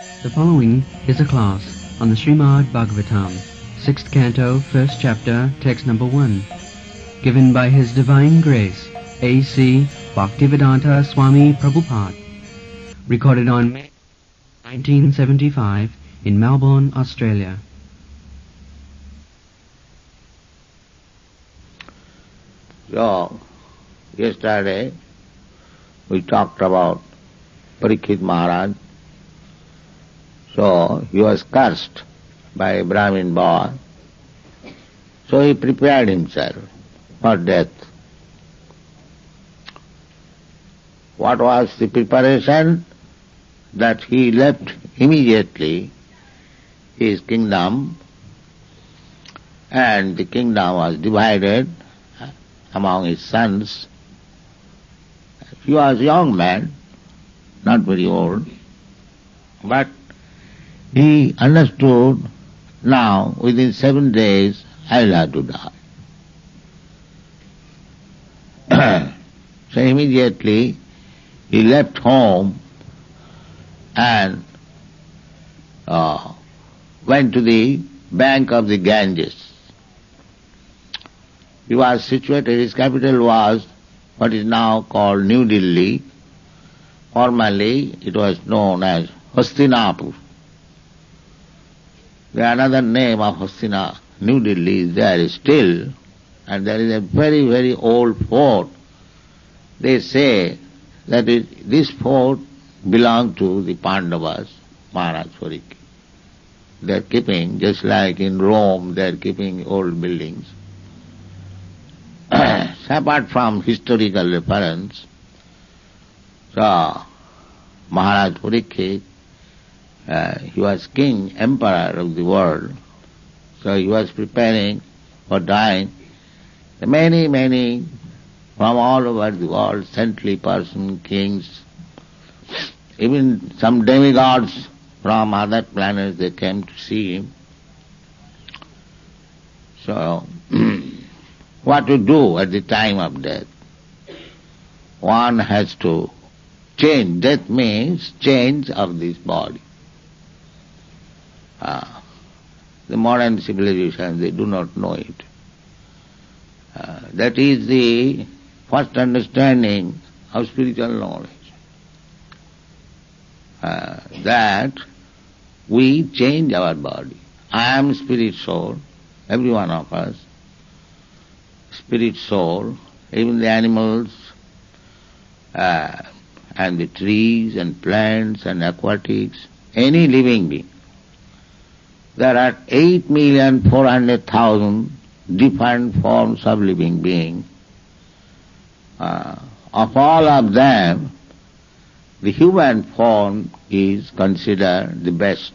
The following is a class on the Srimad Bhagavatam, 6th canto, 1st chapter, text number 1, given by His Divine Grace, A.C. Bhaktivedanta Swami Prabhupada, recorded on May 1975 in Melbourne, Australia. So, yesterday we talked about Parikshit Maharaj. So, he was cursed by a Brahmin boy. So he prepared himself for death. What was the preparation? That he left immediately his kingdom, and the kingdom was divided among his sons. He was a young man, not very old, but he understood now within 7 days I will have to die. So immediately he left home and went to the bank of the Ganges. He was situated, his capital was what is now called New Delhi. Formerly it was known as Hastinapur. There is another name of Hastina. New Delhi is there still, and there is a very, very old fort. They say that this fort belonged to the Pandavas, Maharaj Parikshit. They are keeping, just like in Rome, they are keeping old buildings. So apart from historical reference, so Maharaj Parikshit, he was king, emperor of the world, so he was preparing for dying. Many from all over the world, saintly persons, kings, even some demigods from other planets, they came to see him. So, what to do at the time of death? One has to change. Death means change of this body. The modern civilization, they do not know it. That is the first understanding of spiritual knowledge. That we change our body. I am spirit soul, every one of us. Spirit soul, even the animals, and the trees and plants and aquatics, any living being. There are 8,400,000 different forms of living beings. Of all of them, the human form is considered the best.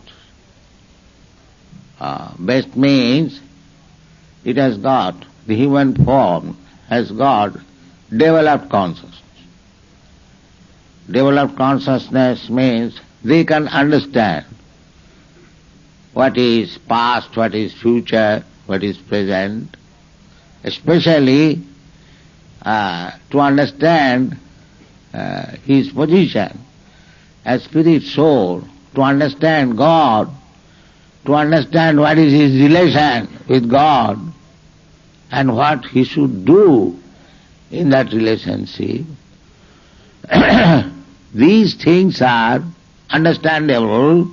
Best means it has got, the human form has got developed consciousness. Developed consciousness means they can understand what is past, what is future, what is present, especially to understand his position as spirit soul, to understand God, to understand what is his relation with God and what he should do in that relationship. These things are understandable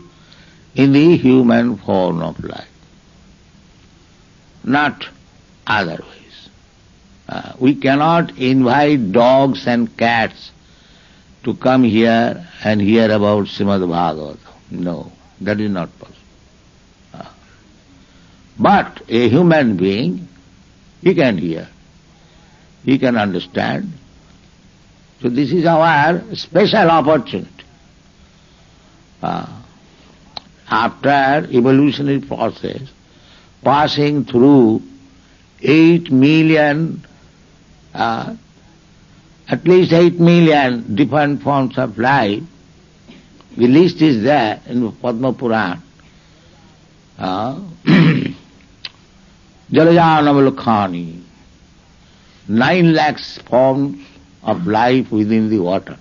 in the human form of life, not otherwise. We cannot invite dogs and cats to come here and hear about Srimad Bhagavatam. No, that is not possible. But a human being, he can hear, he can understand. So this is our special opportunity. After evolutionary process, passing through 8 million, at least 8 million different forms of life, the list is there in Padma Purana. Jalajanavalakhani, 9 lakhs forms of life within the water.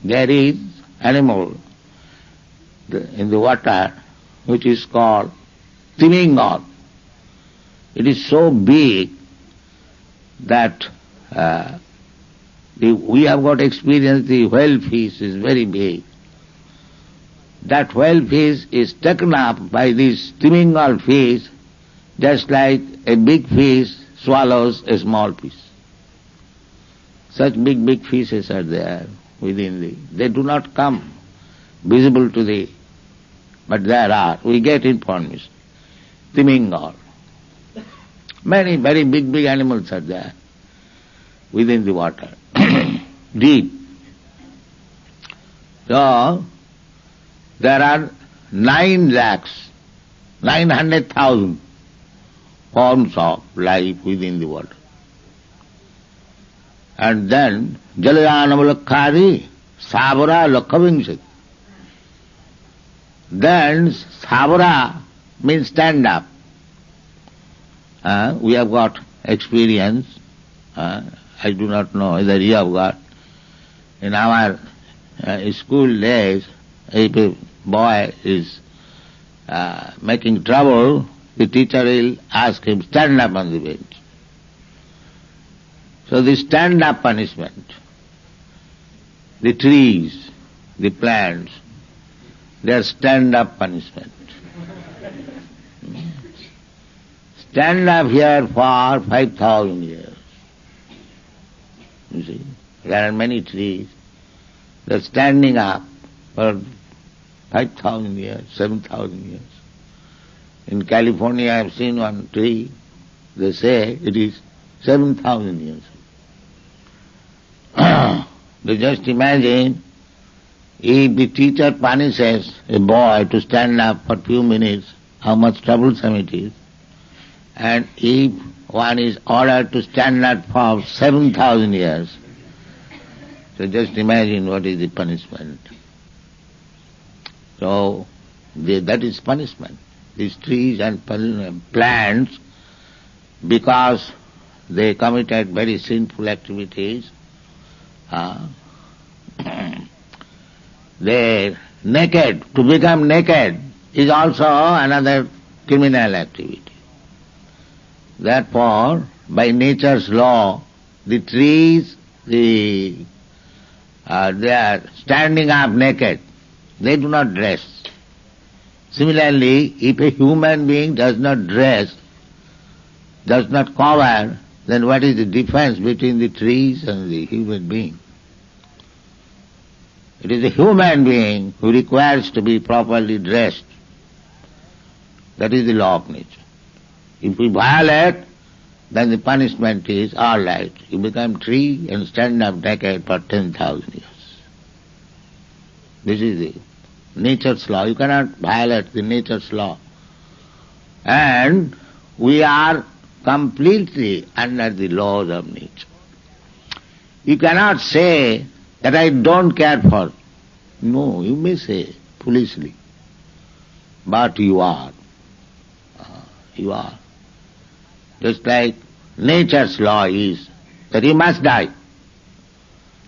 There is animal in the water which is called Timingal. It is so big that we have got experience, the whale fish is very big. That whale fish is taken up by this Timingal fish just like a big fish swallows a small fish. Such big fishes are there within they do not come visible to thee, but there are. We get information. Timingal. Many very big animals are there within the water, deep. So, there are 900,000 forms of life within the water. And then, Jalayanamulakkari, Sabara Lakhavingsati. Then, Sabara means stand up. We have got experience. I do not know whether you have got. In our school days, if a boy is making trouble, the teacher will ask him, stand up on the bench. So the stand-up punishment, the trees, the plants, they are stand-up punishment. Stand up here for 5,000 years. You see, there are many trees. They are standing up for 5,000 years, 7,000 years. In California I have seen one tree, they say it is 7,000 years. They just imagine if the teacher punishes a boy to stand up for few minutes, how much troublesome it is. And if one is ordered to stand up for 7,000 years, so just imagine what is the punishment. So, that is punishment. These trees and plants, because they committed very sinful activities, they're naked. To become naked is also another criminal activity. Therefore, by nature's law, the trees, they are standing up naked. They do not dress. Similarly, if a human being does not dress, does not cover, then what is the difference between the trees and the human being? It is a human being who requires to be properly dressed. That is the law of nature. If we violate, then the punishment is all right. You become tree and stand up naked for 10,000 years. This is the nature's law. You cannot violate the nature's law. And we are completely under the laws of nature. You cannot say that I don't care for. No, you may say foolishly. But you are. You are. Just like nature's law is that you must die.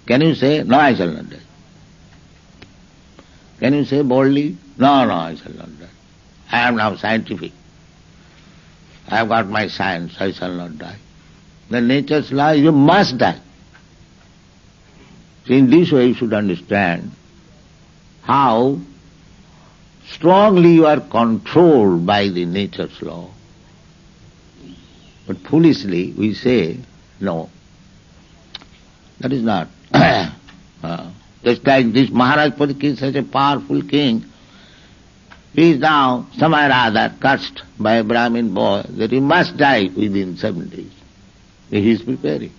Can you say, no, I shall not die? Can you say boldly, no, I shall not die. I am now scientific. I have got my science, I shall not die. The nature's law, you must die. So in this way you should understand how strongly you are controlled by the nature's law. But foolishly we say, no, that is not. Just like this Maharaj Parikshit is such a powerful king, he is now somewhere or other cursed by a Brahmin boy that he must die within 7 days. He is preparing.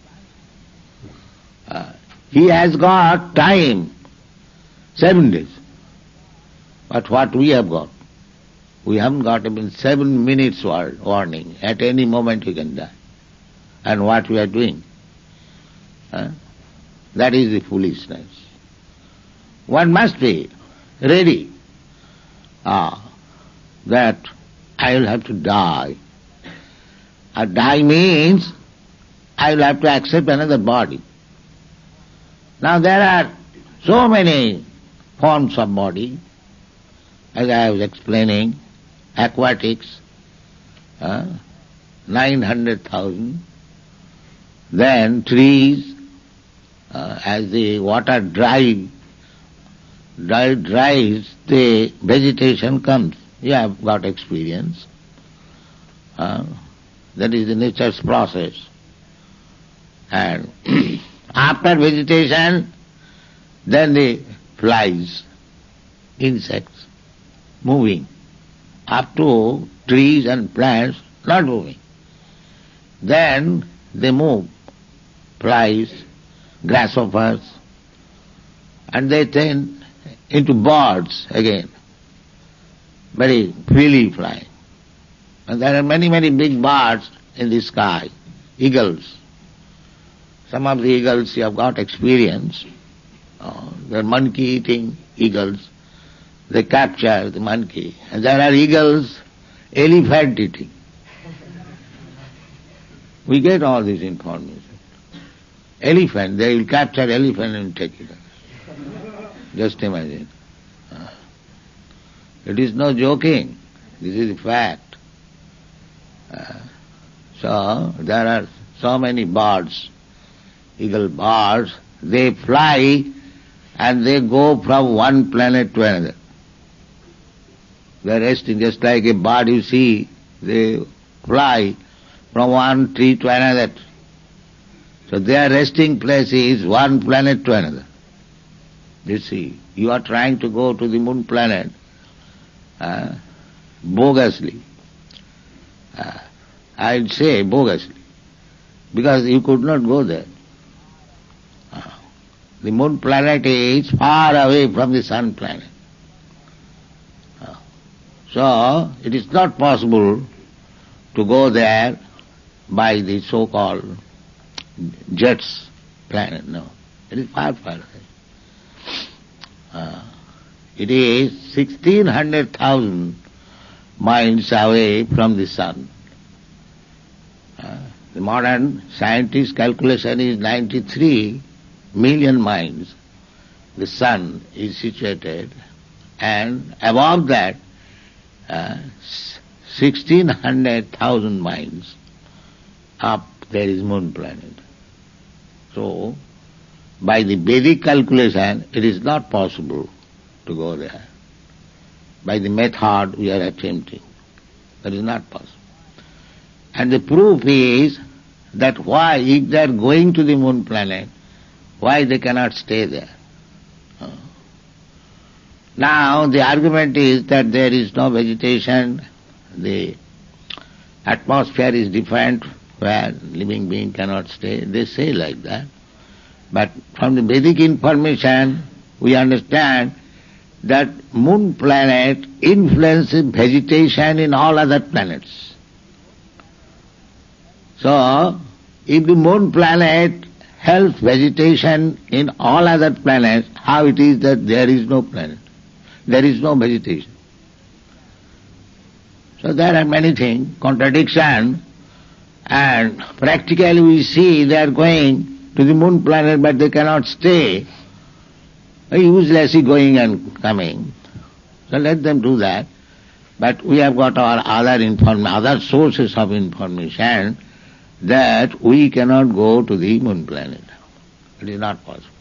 He has got time, 7 days. But what we have got? We haven't got even 7 minutes warning. At any moment he can die. And what we are doing? That is the foolishness. One must be ready that I will have to die. Die means I will have to accept another body. Now there are so many forms of body, as I was explaining, aquatics, 900,000, then trees, as the water dries, the vegetation comes. You have got experience. That is the nature's process. And after vegetation, then the flies, insects, moving. Up to trees and plants, not moving. Then they move, flies, grasshoppers, and they turn into birds again, very freely flying. And there are many, many big birds in the sky, eagles. Some of the eagles you have got experience. They are monkey-eating eagles. They capture the monkey. And there are eagles elephant-eating. We get all this information. Elephant, they will capture elephant and take it. Just imagine. It is no joking. This is a fact. So, there are so many birds, eagle birds, they fly and they go from one planet to another. They are resting just like a bird you see, they fly from one tree to another. So their resting place is one planet to another. You see, you are trying to go to the moon planet bogusly. I'd say bogusly, because you could not go there. The moon planet is far away from the sun planet. So, it is not possible to go there by the so-called jets planet, no. It is far, far away. It is 1600,000 miles away from the sun. The modern scientist calculation is 93 million miles. The sun is situated, and above that 1600,000 miles up there is moon planet. So, by the Vedic calculation, it is not possible to go there. By the method we are attempting, that is not possible. And the proof is that why, if they are going to the moon planet, why they cannot stay there? Now the argument is that there is no vegetation, the atmosphere is different where living being cannot stay. They say like that. But from the Vedic information we understand that moon planet influences vegetation in all other planets. So, if the moon planet helps vegetation in all other planets, how it is that there is no planet? There is no vegetation. So there are many things, contradiction, and practically we see they are going to the moon planet but they cannot stay, uselessly going and coming. So let them do that. But we have got our other sources of information that we cannot go to the moon planet. It is not possible.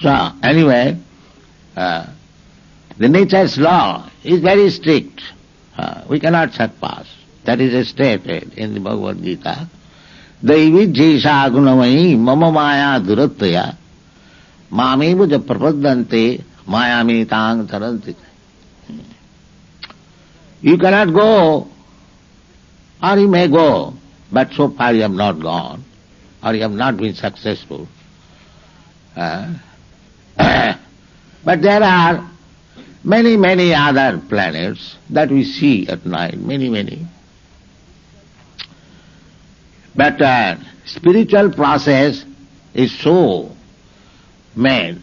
So, anyway, the nature's law is very strict. We cannot surpass. That is stated in the Bhagavad Gita. Daivi jesha gunamai mama maya durattaya mamevu ja prapaddante mayami tang taranti. You cannot go, or you may go, but so far you have not gone, or you have not been successful. But there are many, many other planets that we see at night, many, many. But spiritual process is so made.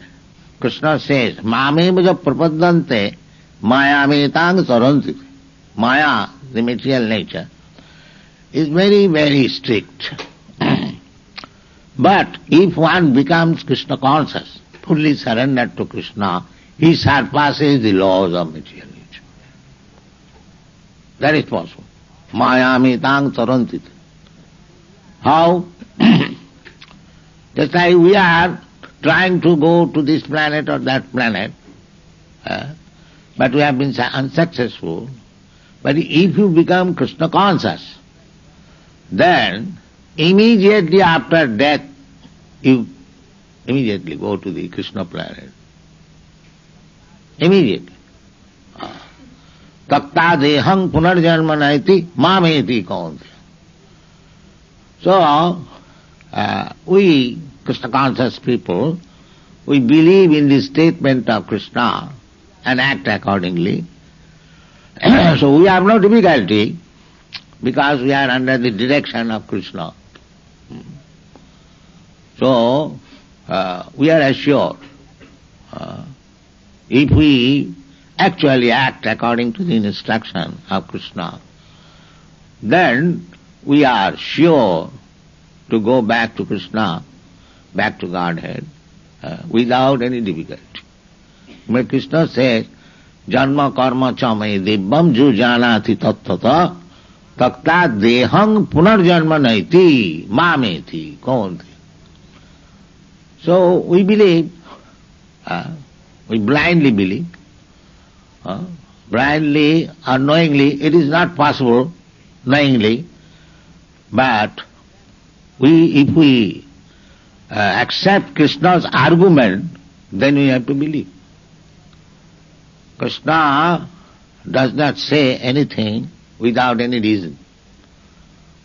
Krishna says, Mamevaja prapaddante mayametang saranti. Maya, the material nature, is very, very strict. But if one becomes Krishna conscious, fully surrendered to Krishna, he surpasses the laws of material nature. That is possible. Mayami tang tarantit. How? Just like we are trying to go to this planet or that planet, but we have been unsuccessful. But if you become Krishna conscious, then immediately after death, you immediately go to the Krishna planet. Immediately. Takta dehang punarjanmanaiti mameti kaunti. So, we Krishna conscious people, we believe in the statement of Krishna and act accordingly. So we have no difficulty because we are under the direction of Krishna. So we are assured if we actually act according to the instruction of Krishna, then we are sure to go back to Krishna, back to Godhead, without any difficulty. When Krishna says, Janma karma chamai dibbam jujanati tatthata takta dehang punarjanma naiti mameti kaunti. So we believe, we blindly believe, blindly, unknowingly, it is not possible, knowingly, but if we accept Krishna's argument, then we have to believe. Krishna does not say anything without any reason.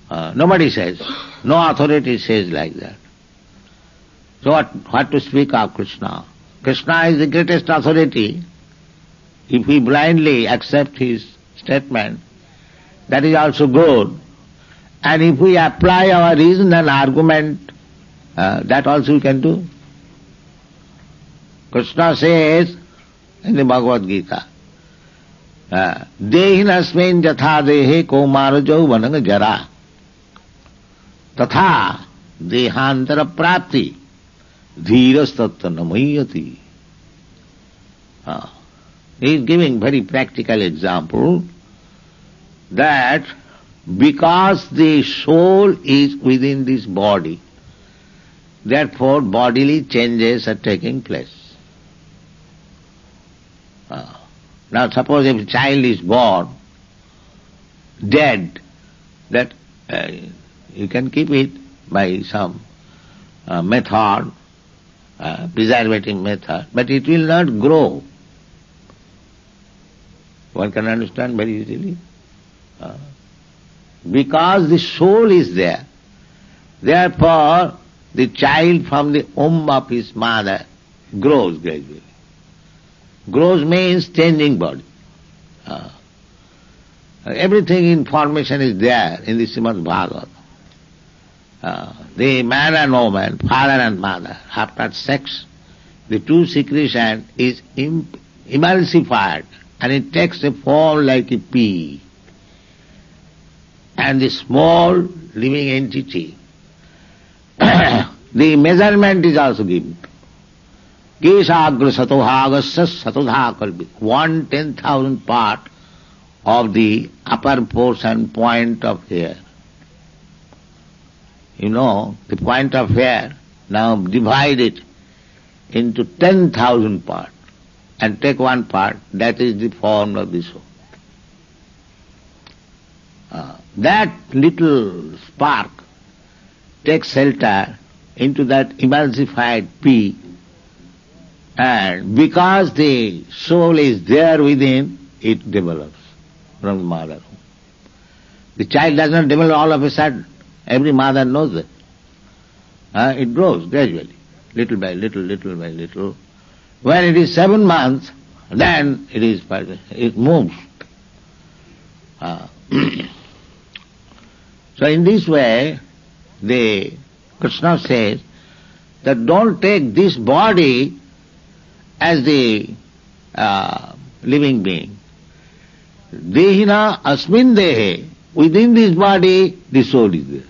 Nobody says, no authority says like that. So what to speak of Krishna? Krishna is the greatest authority. If we blindly accept his statement, that is also good. And if we apply our reason and argument, that also we can do. Krishna says in the Bhagavad Gita, Dehinasmin jatha dehe komarajo vananga jara tatha dehantara prapti dhiras tatta namayati. He is giving very practical example that because the soul is within this body, therefore bodily changes are taking place. Now suppose if a child is born dead, that you can keep it by some method, preservative method, but it will not grow. One can understand very easily. Because the soul is there, therefore the child from the womb of his mother grows gradually. Grows means changing body. Everything information is there in the Srimad Bhagavatam. The man and woman, father and mother, after sex, the two secretion is emulsified and it takes a form like a pea. And the small living entity, the measurement is also given. Kesagra satohagasya satodha kalpit. 1/10,000 part of the upper portion point of hair. You know, the point of hair, now divide it into 10,000 parts and take one part, that is the form of the soul. That little spark takes shelter into that emulsified pea, and because the soul is there within, it develops from the mother. The child does not develop all of a sudden. Every mother knows that. It grows gradually, little by little, little by little. When it is 7 months, then it moves. So in this way, Krishna says that don't take this body as the living being. Dehina asmin dehe. Within this body, the soul is there.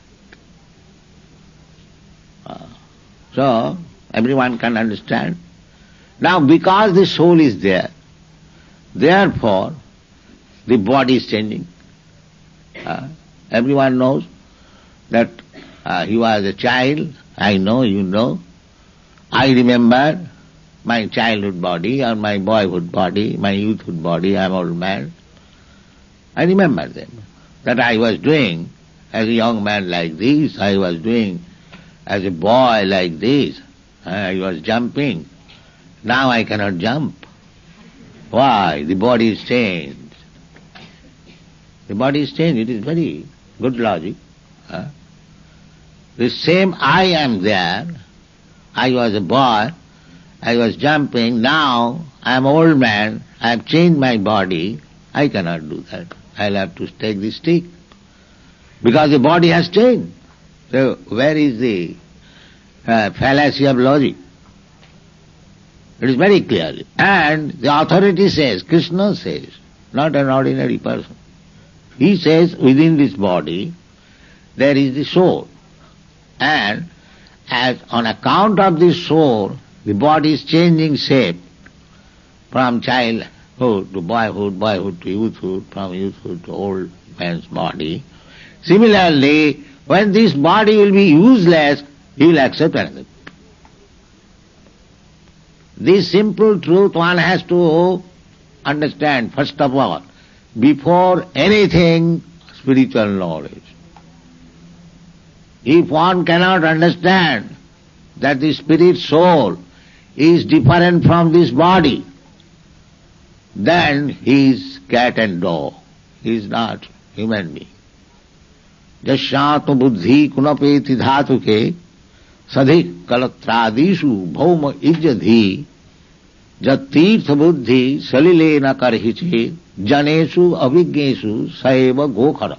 So everyone can understand Now because the soul is there, therefore the body is changing. Everyone knows that he was a child, I know, you know. I remember my childhood body or my boyhood body, my youthhood body, I am old man. I remember them, that I was doing as a young man like this, I was doing as a boy like this, I was jumping. Now I cannot jump. Why? The body is changed. The body is changed, it is very good logic. The same I am there, I was a boy, I was jumping, now I am old man, I have changed my body, I cannot do that. I'll have to take the stick. Because the body has changed. So where is the fallacy of logic? It is very clear. And the authority says, Krishna says, not an ordinary person. He says within this body there is the soul. And as on account of this soul, the body is changing shape from childhood to boyhood, boyhood to youthhood, from youthhood to old man's body. Similarly, when this body will be useless, he will accept another. This simple truth one has to understand, first of all, before anything, spiritual knowledge. If one cannot understand that the spirit soul is different from this body, then he is cat and dog. He is not human being. Jasyato buddhi kunapeti dhatuke sadhik kalatradisu bhauma ijjadhi jatirtha buddhi salilena karhiche janesu avignesu saeva gokhara.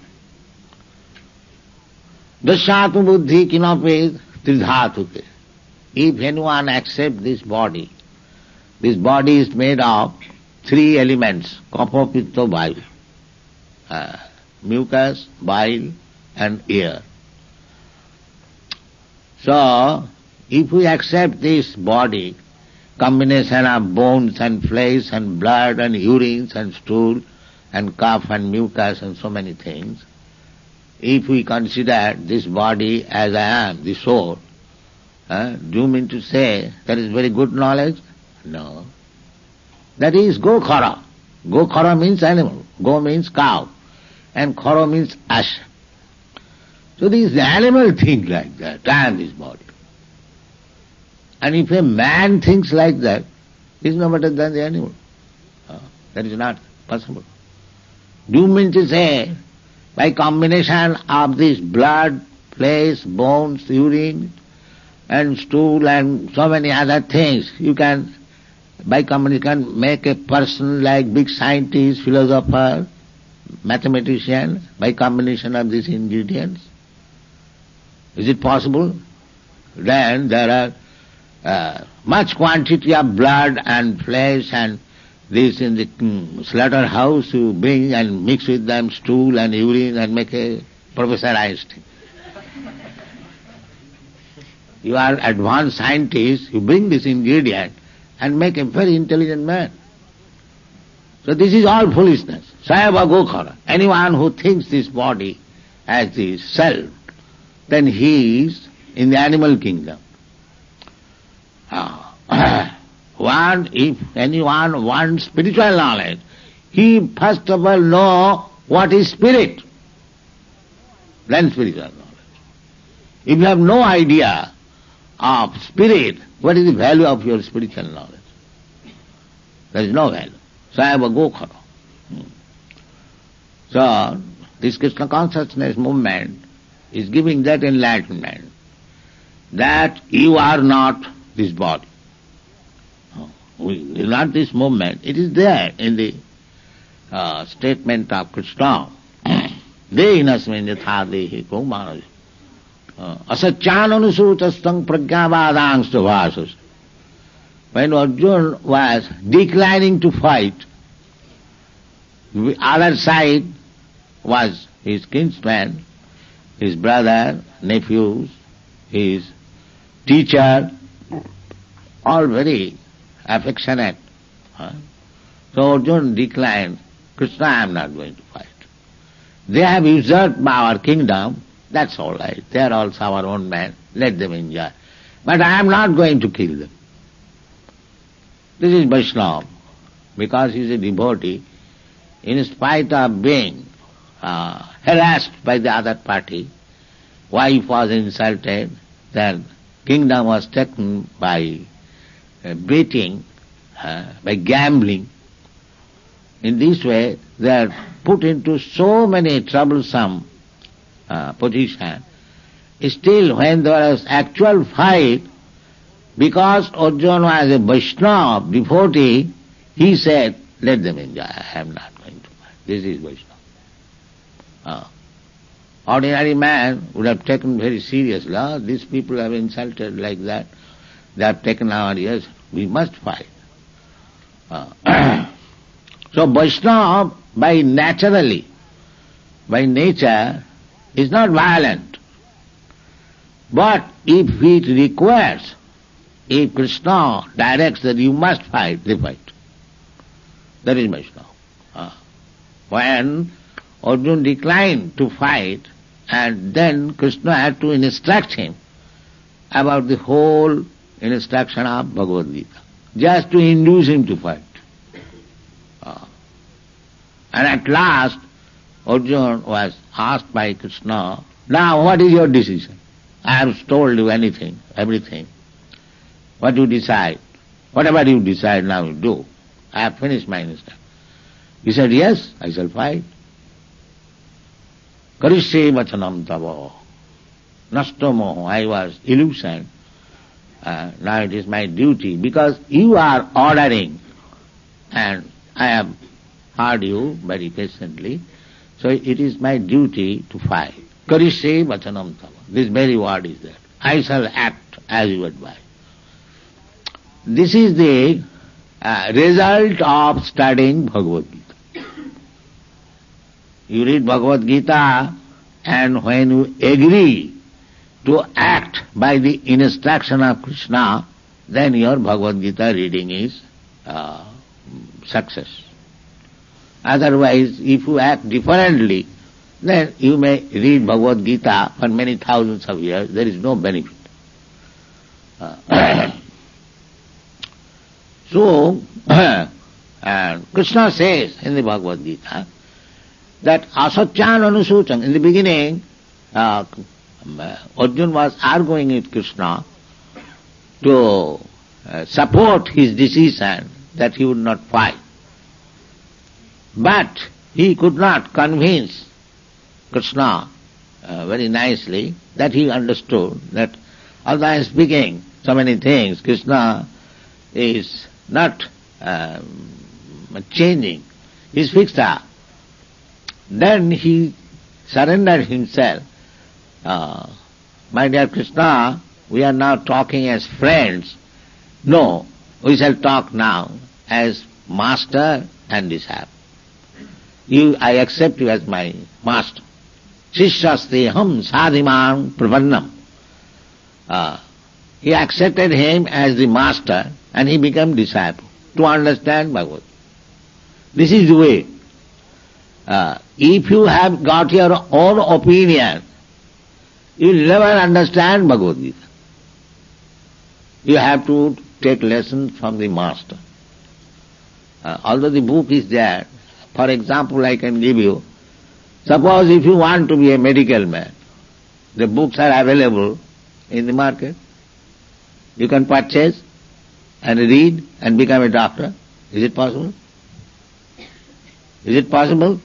Jasyato buddhi kunapeti dhatuke. If anyone accepts this body is made of three elements, kapha, pitta, bile, mucus, bile and air. So, if we accept this body, combination of bones and flesh and blood and urines and stool and cough and mucus and so many things, if we consider this body as I am, the soul, do you mean to say that is very good knowledge? No. That is gokhara. Gokhara means animal. Go means cow. And khara means ash. So these animal think like that, I am this body. And if a man thinks like that, he is no better than the animal. That is not possible. Do you mean to say, by combination of this blood, flesh, bones, urine, and stool and so many other things, you can, by combination, make a person like big scientist, philosopher, mathematician, by combination of these ingredients? Is it possible? Then there are much quantity of blood and flesh and this in the slaughterhouse, you bring and mix with them stool and urine and make a Professor Einstein. You are advanced scientist, you bring this ingredient and make a very intelligent man. So this is all foolishness. Sayava gokhara. Anyone who thinks this body as the self, then he is in the animal kingdom. If anyone wants spiritual knowledge, he first of all know what is spirit, then spiritual knowledge. If you have no idea of spirit, what is the value of your spiritual knowledge? There is no value. Sayava gokhara. So, this Krishna consciousness movement is giving that enlightenment, that you are not this body. Not this movement. It is there in the statement of Krishna. Dehinasmin yatha dehi kaumanaj. Asacyananusutastang pragyavadangsta vasas. When Arjuna was declining to fight, the other side was his kinsman, his brother, nephews, his teacher, all very affectionate. So Arjuna declined, Krishna, I am not going to fight. They have usurped our kingdom, that's all right. They are also our own men, let them enjoy. But I am not going to kill them. This is Vaishnava. Because he is a devotee, in spite of being harassed by the other party, wife was insulted, then kingdom was taken by beating, by gambling. In this way, they are put into so many troublesome position. Still, when there was actual fight, because Arjuna was a Vaishnava devotee, he said, let them enjoy, I am not going to fight. This is Vaishnava. Ordinary man would have taken very seriously, these people have insulted like that, they have taken our ears, we must fight. So Vaishnava, by nature, is not violent. But if it requires, if Krishna directs that you must fight, they fight. That is Vaishnava. When Arjuna declined to fight, and then Krishna had to instruct him about the whole instruction of Bhagavad Gita, just to induce him to fight. And at last, Arjuna was asked by Krishna, now what is your decision? I have told you everything. What you decide? Whatever you decide now you do. I have finished my instruction. He said, yes, I shall fight. Karishe vachanam tava. Nasto moho. I was illusioned. Now it is my duty, because you are ordering, and I have heard you very patiently, so it is my duty to fight. Karishe vachanam tava. This very word is there. I shall act as you advise. This is the result of studying Bhagavad Gita. You read Bhagavad Gita, and when you agree to act by the instruction of Krishna, then your Bhagavad Gita reading is success. Otherwise, if you act differently, then you may read Bhagavad Gita for many thousands of years, there is no benefit. So, Krishna says in the Bhagavad Gita that asatyan anusuchan. In the beginning, Arjuna was arguing with Krishna to support his decision that he would not fight. But he could not convince Krishna very nicely, that he understood that although I am speaking so many things, Krishna is not changing, he is fixed up. Then he surrendered himself. My dear Krishna, we are now talking as friends. No, we shall talk now as master and disciple. I accept you as my master. Shishyasteham sadhimam pravannam. He accepted him as the master and he became disciple to understand Bhagavad. This is the way. If you have got your own opinion, you will never understand Bhagavad Gita. You have to take lessons from the master. Although the book is there, for example, I can give you, suppose if you want to be a medical man, the books are available in the market. You can purchase and read and become a doctor. Is it possible? Is it possible?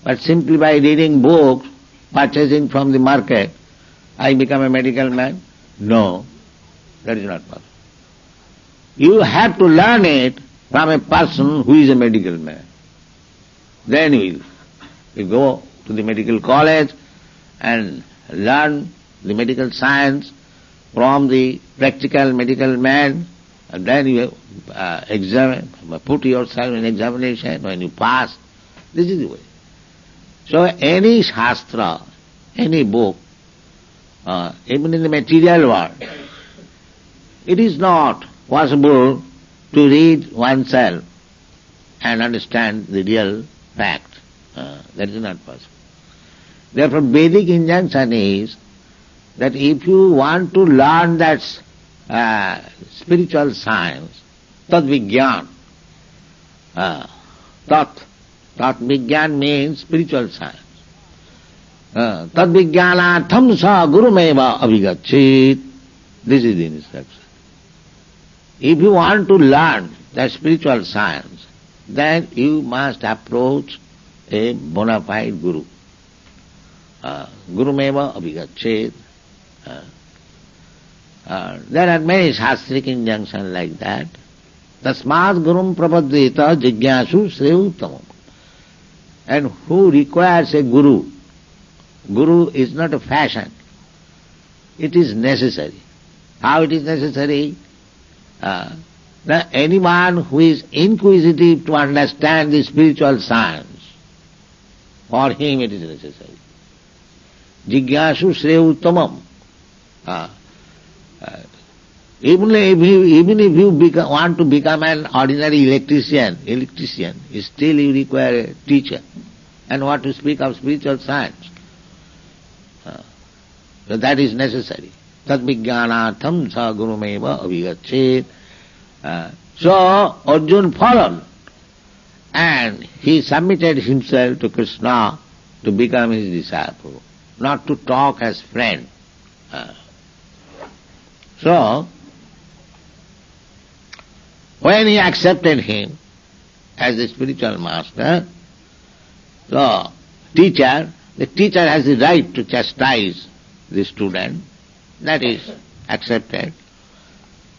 But simply by reading books, purchasing from the market, I become a medical man? No, that is not possible. You have to learn it from a person who is a medical man. Then you go to the medical college and learn the medical science from the practical medical man, and then you put yourself in examination. When you pass, this is the way. So any shastra, any book, even in the material world, it is not possible to read oneself and understand the real fact. That is not possible. Therefore, Vedic injunction is that if you want to learn that spiritual science, Tat Vigyan, Tat Vigyan means spiritual science. Tad Vijnanatham sa gurumeva abhigacchit. This is the instruction. If you want to learn the spiritual science, then you must approach a bona fide guru. Gurumeva abhigacchit. There are many shastric injunctions like that. Tasmad gurum prapadyeta jigyasu shreyuttamam. And who requires a guru? Guru is not a fashion. It is necessary. How it is necessary? Anyone who is inquisitive to understand the spiritual science, for him it is necessary. Jigyasu shreyuttamam. Even if you want to become an ordinary electrician, still you require a teacher. And what to speak of spiritual science? So that is necessary. Tat vijnanatham sa gurumeva abhigacchit. So Arjuna followed, and he submitted himself to Krishna to become his disciple, not to talk as friend. So when he accepted him as the spiritual master, the teacher has the right to chastise the student. That is accepted.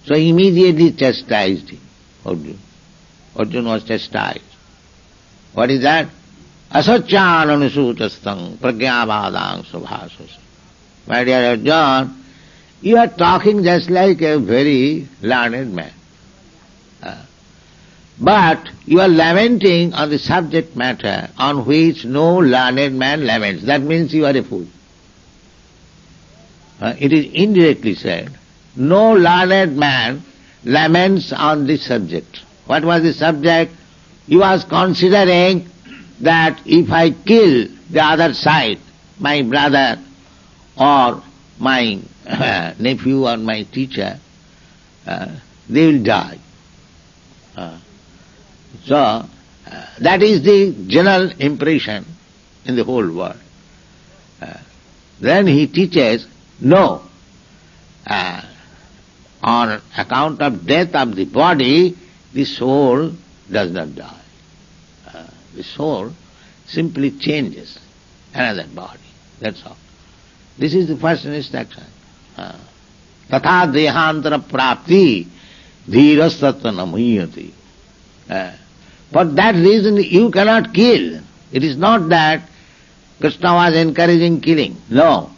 So he immediately chastised him, Arjuna. Arjuna was chastised. What is that? Asacyan anusutastam pragyavadang subhasas. My dear Arjuna, you are talking just like a very learned man. But you are lamenting on the subject matter on which no learned man laments. That means you are a fool. It is indirectly said, no learned man laments on this subject. What was the subject? He was considering that if I kill the other side, my brother or my nephew or my teacher, they will die. So that is the general impression in the whole world. Then he teaches, no, on account of death of the body, the soul does not die. The soul simply changes another body. That's all. This is the first instruction. Tatha dehantara prapti dhirasattva namuyati. For that reason you cannot kill. It is not that Krishna was encouraging killing. No.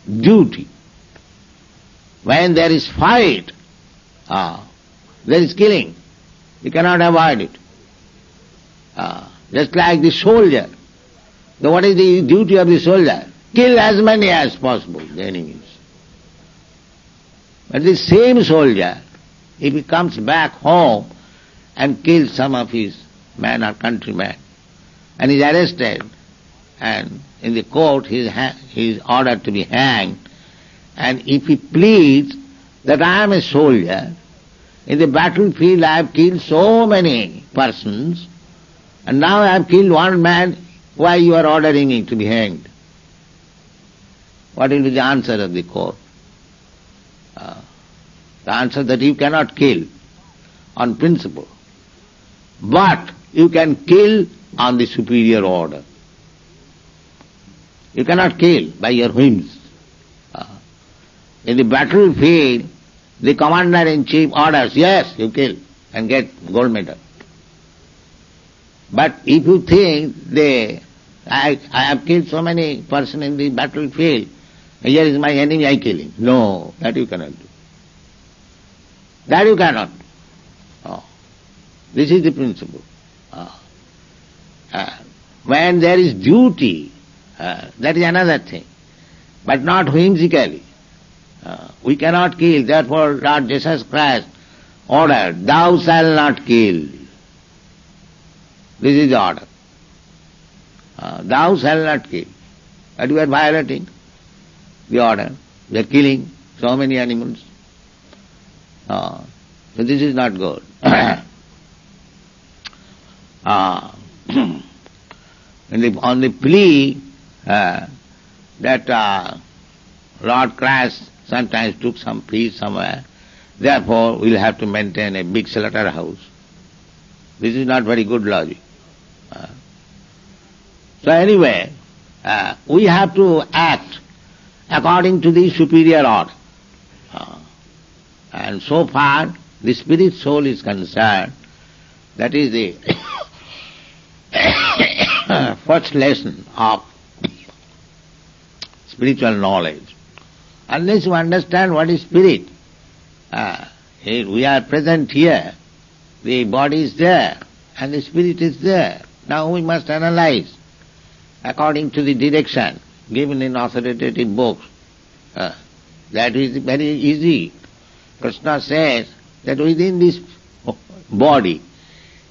Duty. When there is fight, there is killing. You cannot avoid it. Just like the soldier. So what is the duty of the soldier? Kill as many as possible, the enemies. But the same soldier, if he comes back home and kills some of his men or countrymen, and is arrested, and in the court he is ordered to be hanged, and if he pleads that I am a soldier, in the battlefield I have killed so many persons, and now I have killed one man, why you are ordering me to be hanged? What will be the answer of the court? The answer that you cannot kill on principle, but you can kill on the superior order. You cannot kill by your whims. In the battlefield, the commander-in-chief orders, yes, you kill and get gold medal. But if you think I have killed so many persons in the battlefield, here is my enemy, I kill him. No, that you cannot do. That you cannot. This is the principle. When there is duty, that is another thing, but not whimsically. We cannot kill. Therefore Lord Jesus Christ order, thou shalt not kill. This is the order. Thou shalt not kill. But we are violating the order. We are killing so many animals. So this is not good. On the plea that Lord Christ sometimes took some peace somewhere, therefore we'll have to maintain a big slaughterhouse. This is not very good logic. So anyway, we have to act according to the superior order. And so far, the spirit soul is concerned, that is the first lesson of spiritual knowledge. Unless you understand what is spirit, we are present here, the body is there, and the spirit is there. Now we must analyze according to the direction given in authoritative books. That is very easy. Krishna says that within this body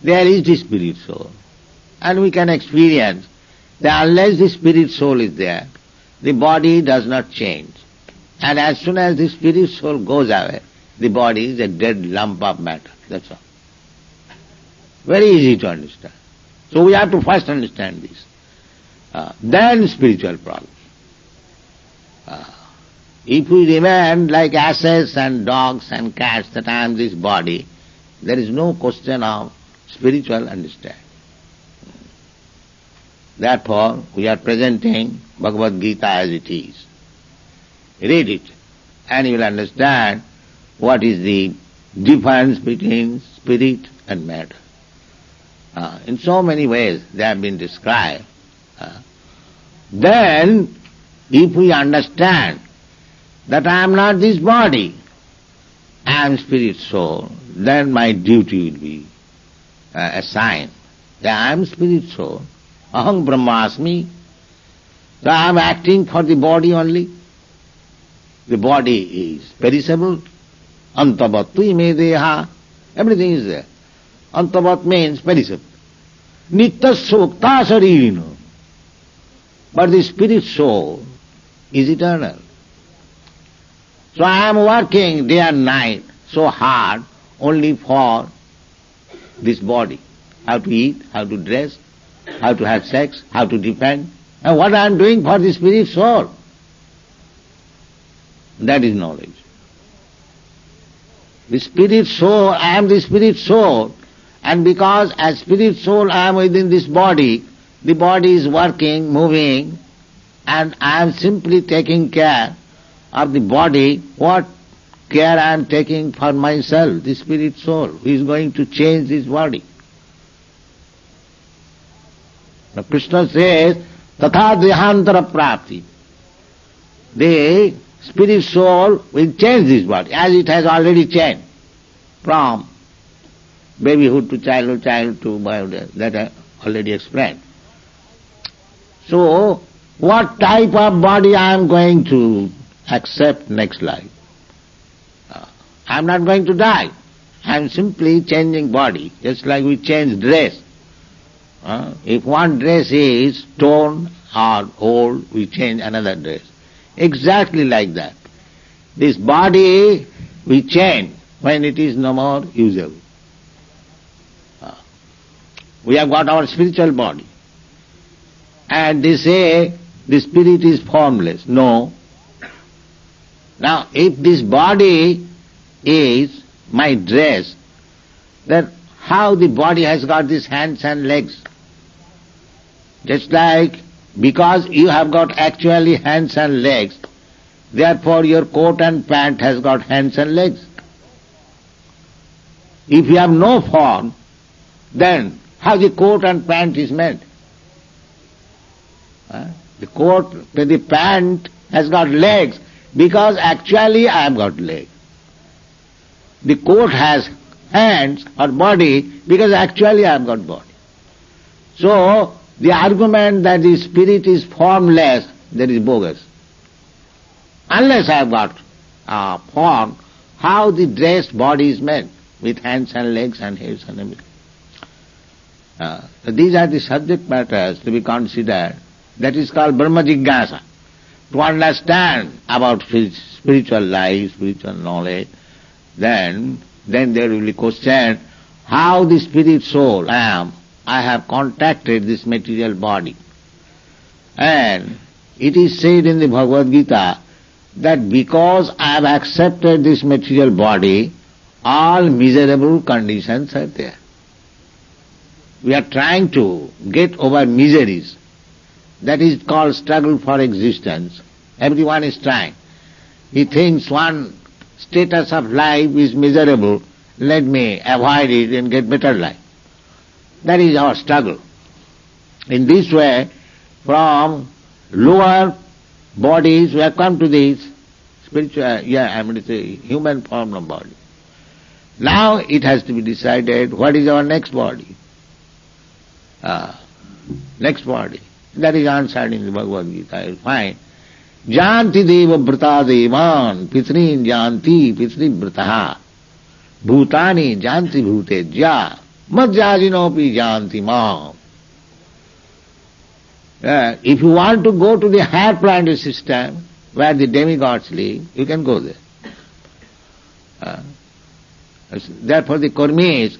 there is the spirit soul. And we can experience that unless the spirit soul is there, the body does not change. And as soon as the spirit soul goes away, the body is a dead lump of matter. That's all. Very easy to understand. So we have to first understand this. Then spiritual problem. If we remain like asses and dogs and cats that I am this body, there is no question of spiritual understanding. Therefore, we are presenting Bhagavad Gita as it is. Read it, and you will understand what is the difference between spirit and matter. In so many ways they have been described. Then, if we understand that I am not this body, I am spirit soul, then my duty will be assigned. That I am spirit soul, aham brahmasmi, so I am acting for the body only. The body is perishable, antavattu ime deha, everything is there. Antavat means perishable. Nitya sukta saririno. But the spirit soul is eternal. So I am working day and night so hard only for this body. How to eat, how to dress, how to have sex, how to defend. And what I am doing for the spirit soul. That is knowledge. The spirit soul, I am the spirit soul, and because as spirit soul I am within this body, the body is working, moving, and I am simply taking care of the body. What care I am taking for myself, the spirit soul, who is going to change this body. Now Krishna says, tatha dehantara prapti. The spirit soul will change this body, as it has already changed, from babyhood to childhood to boyhood, that I already explained. So, what type of body I am going to accept next life? I am not going to die. I am simply changing body, just like we change dress. If one dress is torn or old, we change another dress. Exactly like that. This body we change when it is no more usable. We have got our spiritual body. And they say the spirit is formless. No. Now, if this body is my dress, then how the body has got these hands and legs? Just like because you have got actually hands and legs, therefore your coat and pant has got hands and legs. If you have no form, then how the coat and pant is made? The pant has got legs because actually I have got legs. The coat has hands or body because actually I have got body. So, the argument that the spirit is formless, that is bogus. Unless I have got form, how the dressed body is made? with hands and legs and heads and everything. So these are the subject matters to be considered. That is called Brahma Jigyasa. To understand about spiritual life, spiritual knowledge, then there will be question, how the spirit soul I have contacted this material body. And it is said in the Bhagavad Gita that because I have accepted this material body, all miserable conditions are there. We are trying to get over miseries. That is called struggle for existence. Everyone is trying. He thinks one status of life is miserable, let me avoid it and get better life. That is our struggle. In this way, from lower bodies we have come to this spiritual, human form of body. Now it has to be decided what is our next body. Next body. That is answered in the Bhagavad Gita. You will find Janti deva brata devan pitrin janti pitri brataha bhutani janti bhutejya madhyajinopi janti mam. If you want to go to the higher planetary system where the demigods live, you can go there. Therefore the Kurmis,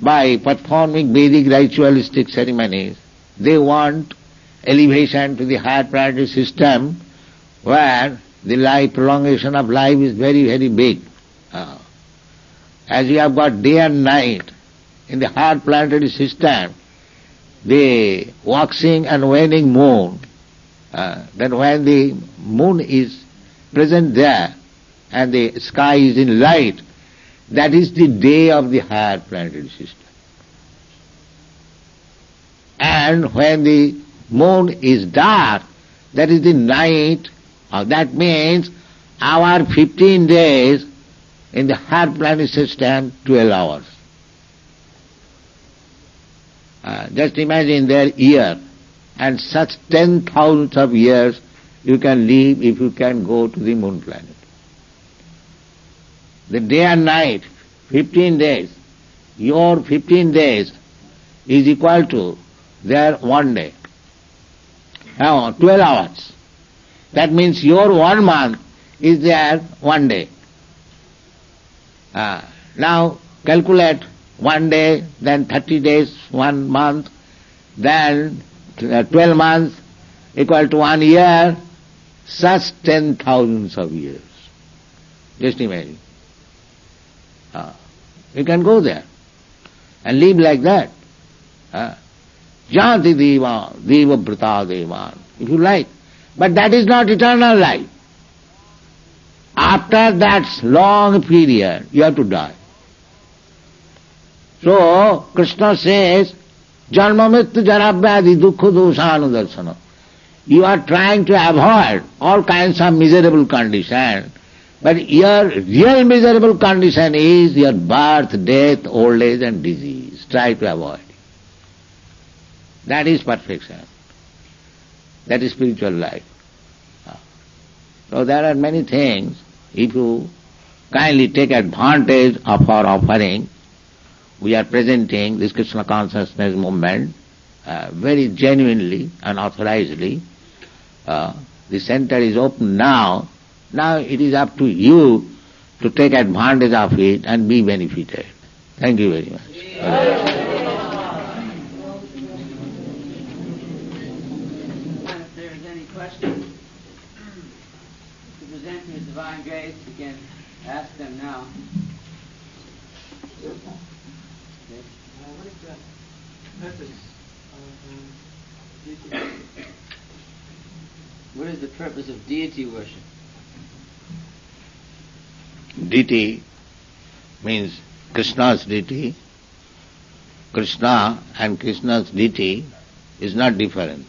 by performing Vedic ritualistic ceremonies, they want elevation to the higher planetary system where the life, prolongation of life is very, very big. As you have got day and night in the higher planetary system, the waxing and waning moon, then when the moon is present there and the sky is in light, that is the day of the higher planetary system. And when the moon is dark, that is the night. That means our 15 days in the higher planetary system, 12 hours. Just imagine their year, and such 10,000 of years you can live if you can go to the moon planet. The day and night, 15 days, your 15 days is equal to their 1 day. 12 hours. That means your 1 month is their 1 day. Now calculate 1 day, then 30 days, 1 month, then 12 months equal to 1 year, such 10,000 of years. Just imagine. You can go there and live like that. Janti deva, deva brata devan, if you like. But that is not eternal life. After that long period, you have to die. So, Krishna says, Janma mrityu jara vyadhi dukkha dosanu darsana. You are trying to avoid all kinds of miserable conditions, but your real miserable condition is your birth, death, old age and disease. Try to avoid it. That is perfection. That is spiritual life. So there are many things. If you kindly take advantage of our offering, we are presenting this Krishna consciousness movement very genuinely and authorizedly. The center is open now. Now it is up to you to take advantage of it and be benefited. Thank you very much. If there's any questions to present to His Divine Grace, you can ask them now. What is the purpose of deity? What is the purpose of deity worship? Deity means Krishna's deity. Krishna and Krishna's deity is not different.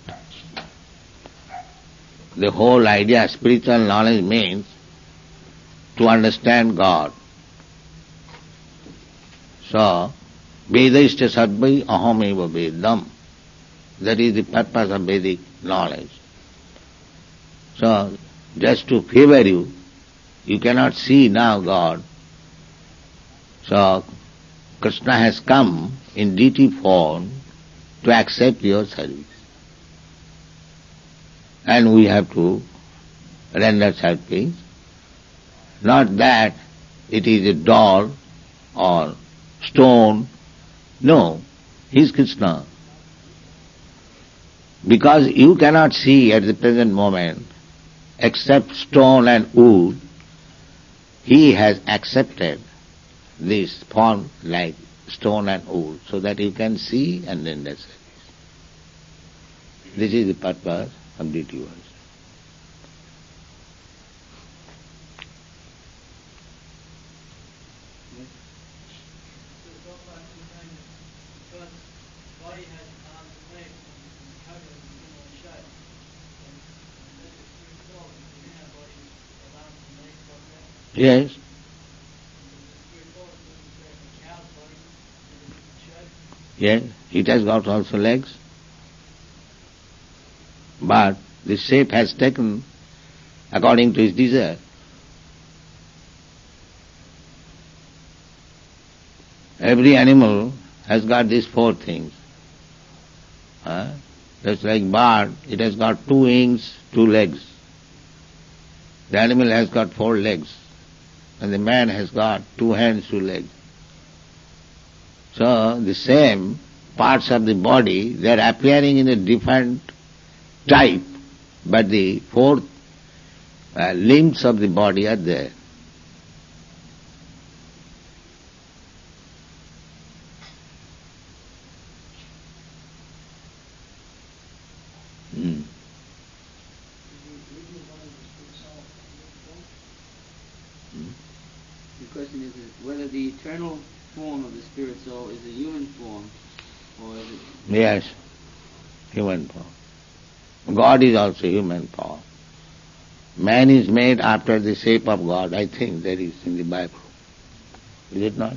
The whole idea, spiritual knowledge means to understand God. So, Vedaishta Sadvai Ahameva Vedam. That is the purpose of Vedic knowledge. So, just to favor you, you cannot see now God. So, Krishna has come in deity form to accept your service. And we have to render service. Not that it is a doll or stone. No, he is Krishna. Because you cannot see at the present moment except stone and wood, he has accepted this form like stone and wood so that you can see and render service. This is the purpose of deity worship. Yes. Yes, it has got also legs. But the shape has taken according to his desire. Every animal has got these four things. Just like bird, it has got 2 wings, 2 legs. The animal has got 4 legs. And the man has got 2 hands, 2 legs. So the same parts of the body, they are appearing in a different type, but the 4 limbs of the body are there. The question is whether the eternal form of the spirit soul is a human form or is it... Yes, human form. God is also human form. Man is made after the shape of God, I think that is in the Bible. Is it not?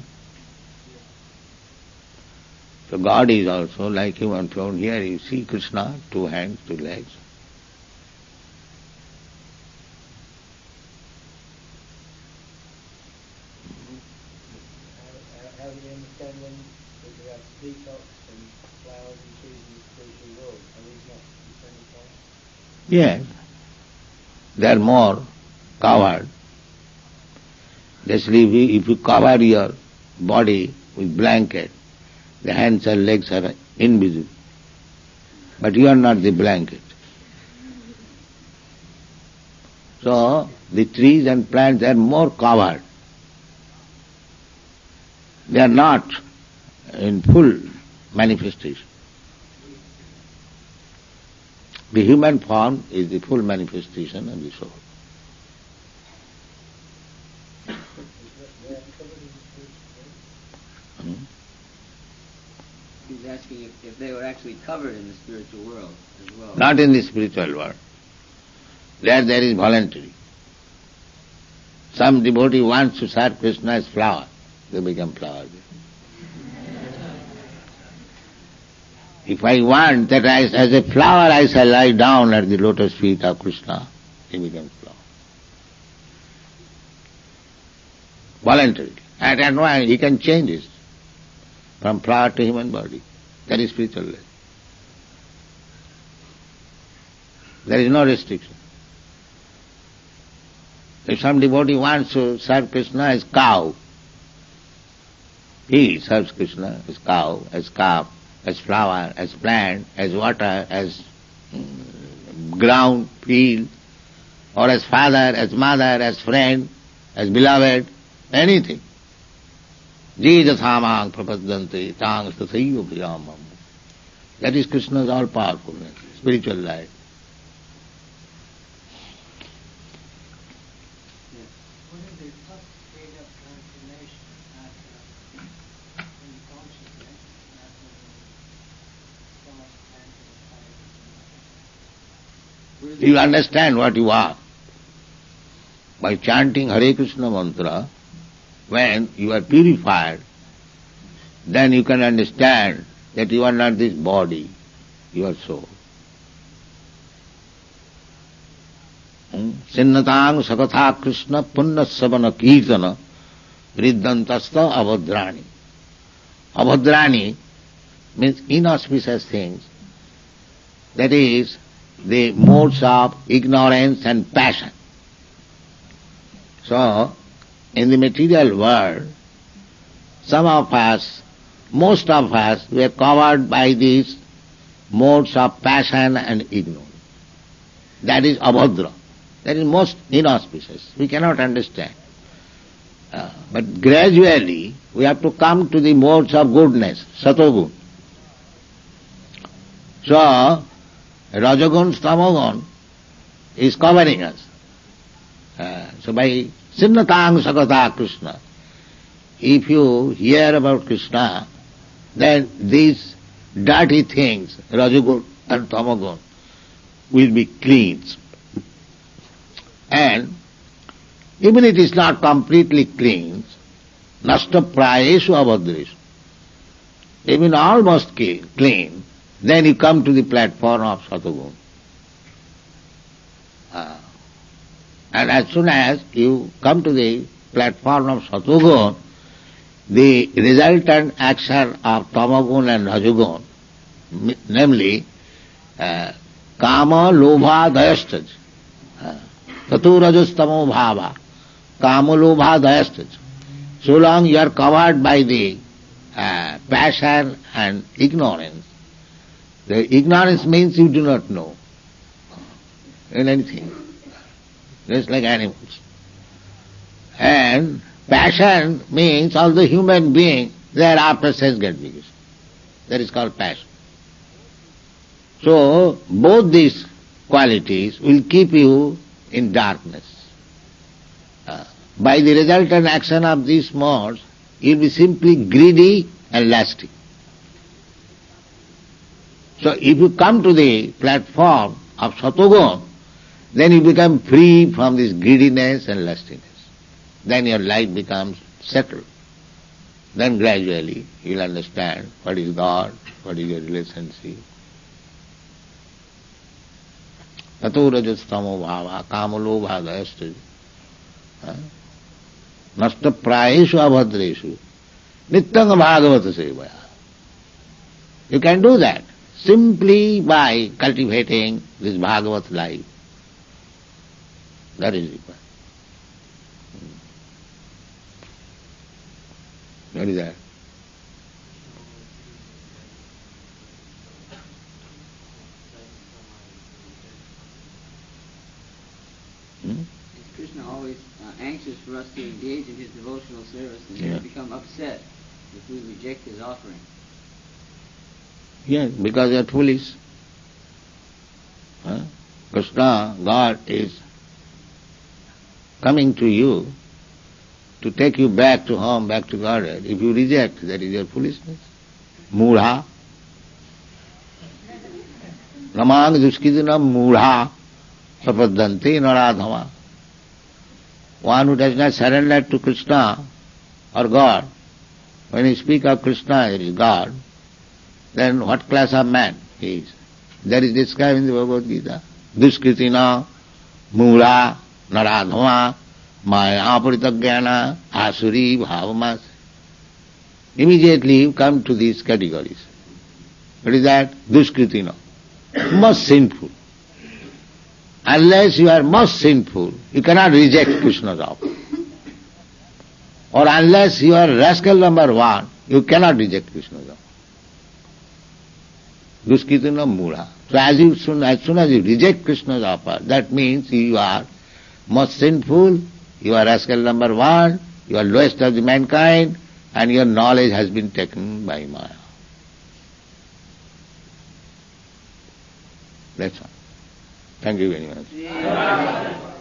So God is also like human form. Here you see Krishna, 2 hands, 2 legs. How do you understand when we have peacocks and flowers and trees in the spiritual world? Are these not eternal forms? Yes, they are more covered. Basically, if you cover your body with blanket, the hands and legs are invisible. But you are not the blanket. So, the trees and plants are more covered. They are not in full manifestation. The human form is the full manifestation of the soul. He's asking if they were actually covered in the spiritual world as well. Not in the spiritual world. There is voluntary. Some devotee wants to serve Krishna as flower, they become flowers. If I want that as a flower I shall lie down at the lotus feet of Krishna, he becomes flower. Voluntarily. At that point he can change it from flower to human body. That is spiritual life. There is no restriction. If some devotee wants to serve Krishna as cow, he serves Krishna as cow, as calf, as flower, as plant, as water, as ground, field, or as father, as mother, as friend, as beloved, anything. Jidashamang prapaddante tang tasaiva priyamam. That is Krishna's all-powerfulness, spiritual life. What is the first stage of transformation in consciousness after the thought and You understand what you are. By chanting Hare Krishna mantra, when you are purified, then you can understand that you are not this body, you are soul. Sinnatang sakatha Krishna punna savana kirtana riddhantasta abhadrani. Abhadrani means inauspicious things. That is, the modes of ignorance and passion. So, in the material world, some of us, most of us, we are covered by these modes of passion and ignorance. That is abhadra. That is most inauspicious. We cannot understand. But gradually, we have to come to the modes of goodness, satogun. So, rajagun, tamagun is covering us. So by sinnatang sakata Krishna, if you hear about Krishna, then these dirty things, rajagun and tamagun, will be cleansed. And even it is not completely cleansed, nasta prayeshu abhadreshu, even almost clean, then you come to the platform of satagun. And as soon as you come to the platform of satagun, the resultant action of tamagun and rajagun, namely kama, lobha, dayastaj, tatu rajastamo bhava, kama, lobha, dayastaj. So long you are covered by the passion and ignorance. The ignorance means you do not know in anything, just like animals. And passion means all the human being, they are after sense gratification. That is called passion. So, both these qualities will keep you in darkness. By the resultant action of these modes, you will be simply greedy and lusty. So, if you come to the platform of satagun, then you become free from this greediness and lustiness. Then your life becomes settled. Then gradually you will understand what is God, what is your relationship. Tato rajastamo bhava, kamalo bhadayastu, nasta prayeshu abhadreshu, nityang bhagavata sevaya. You can do that simply by cultivating this Bhagavat life. That is required. What is that? Is Krishna always anxious for us to engage in his devotional service and Yeah. become upset if we reject his offering? Yes, because you are foolish. Krishna, God, is coming to you to take you back to home, back to Godhead. If you reject, that is your foolishness. Mudha. Namang duskidinam mudha sapadante naradhama. One who does not surrender to Krishna or God, when you speak of Krishna, it is God, then what class of man he is? That is described in the Bhagavad Gita. Duskritina, mula, naradhama, maya aparitagyana, asuri, bhavamas. Immediately you come to these categories. What is that? Duskritina. Most sinful. Unless you are most sinful, you cannot reject Krishna's offer. Or unless you are rascal number one, you cannot reject Krishna's offer. Duskritina mula. So as soon as you reject Krishna's offer, that means you are most sinful, you are rascal number one, you are lowest of the mankind, and your knowledge has been taken by Maya. That's all. Thank you very much.